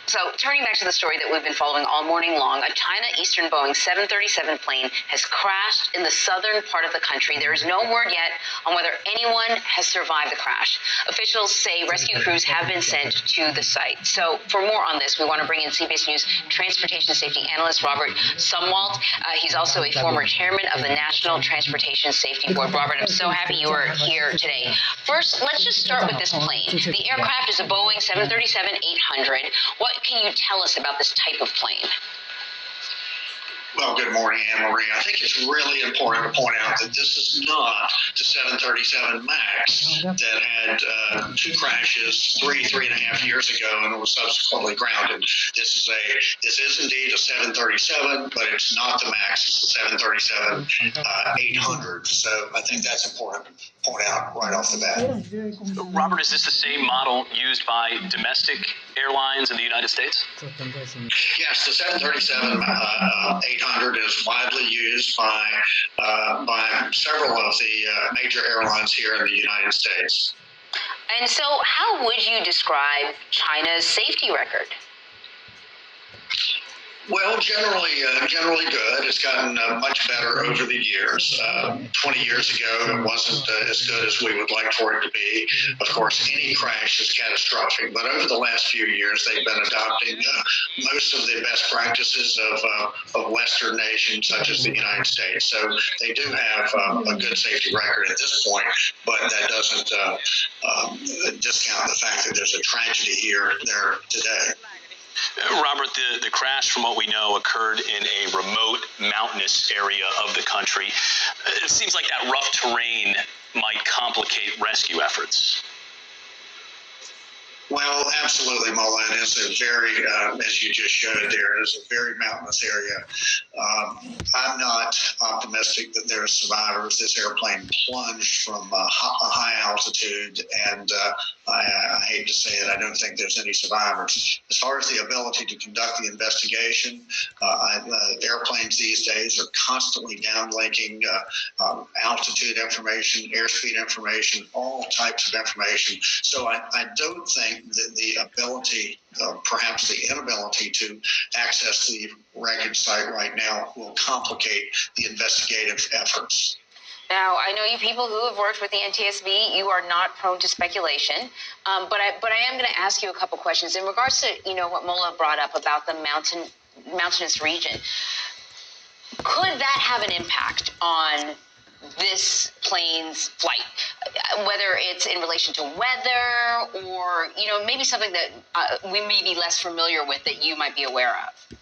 So turning back to the story that we've been following all morning long, a China Eastern Boeing 737 plane has crashed in the southern part of the country. There is no word yet on whether anyone has survived the crash. Officials say rescue crews have been sent to the site. So for more on this, we want to bring in CBS News transportation safety analyst Robert Sumwalt. He's also a former chairman of the National Transportation Safety Board. Robert, I'm so happy you are here today. First, let's just start with this plane. The aircraft is a Boeing 737-800. What can you tell us about this type of plane? Well, good morning, Anne-Marie. I think it's really important to point out that this is not the 737 MAX that had two crashes three and a half years ago and was subsequently grounded. This is indeed a 737, but it's not the MAX. It's the 737-800. So I think that's important to point out right off the bat. Robert, is this the same model used by domestic airlines in the United States? Yes, the 737-800 is widely used by several of the major airlines here in the United States. And so how would you describe China's safety record? Well, generally good. It's gotten much better over the years. 20 years ago, it wasn't as good as we would like for it to be. Of course, any crash is catastrophic, but over the last few years, they've been adopting most of the best practices of Western nations, such as the United States. So they do have a good safety record at this point, but that doesn't discount the fact that there's a tragedy there today. Robert, the crash, from what we know, occurred in a remote mountainous area of the country. It seems like that rough terrain might complicate rescue efforts. Well, absolutely, Mola. It is a very, as you just showed there, it is a very mountainous area. I'm not optimistic that there are survivors. This airplane plunged from a high altitude, and I hate to say it, I don't think there's any survivors. As far as the ability to conduct the investigation, airplanes these days are constantly downlinking altitude information, airspeed information, all types of information. So I don't think that the ability, perhaps the inability to access the wreckage site right now will complicate the investigative efforts. Now, I know you people who have worked with the NTSB, you are not prone to speculation, but I am going to ask you a couple questions in regards to, what Mola brought up about the mountainous region. Could that have an impact on this plane's flight, whether it's in relation to weather or, maybe something that we may be less familiar with that you might be aware of?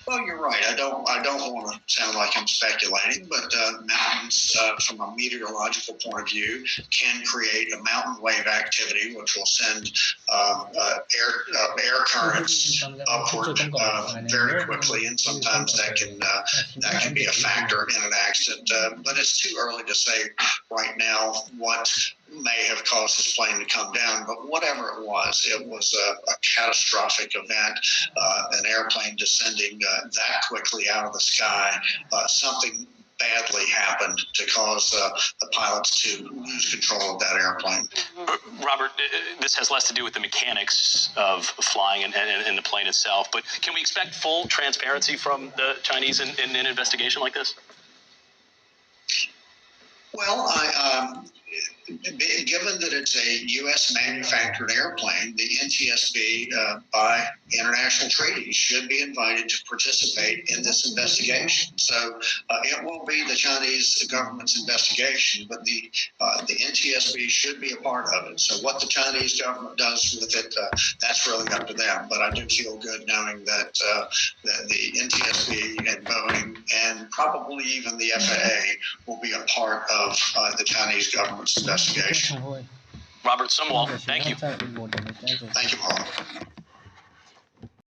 Well, you're right. I don't want to sound like I'm speculating, but mountains, from a meteorological point of view, can create a mountain wave activity, which will send air currents upward very quickly, and sometimes that can be a factor in an accident. But it's too early to say right now what may have caused this plane to come down, but whatever it was a catastrophic event, an airplane descending that quickly out of the sky. Something badly happened to cause the pilots to lose control of that airplane. Robert, this has less to do with the mechanics of flying and the plane itself, but can we expect full transparency from the Chinese in an investigation like this? Well, given that it's a U.S. manufactured airplane, the NTSB, by international treaties, should be invited to participate in this investigation. So it will be the Chinese government's investigation, but the NTSB should be a part of it. So what the Chinese government does with it, that's really up to them. But I do feel good knowing that the NTSB and Boeing and probably even the FAA will be a part of the Chinese government's investigation. Robert Sumwalt, thank you. Thank you, Paul.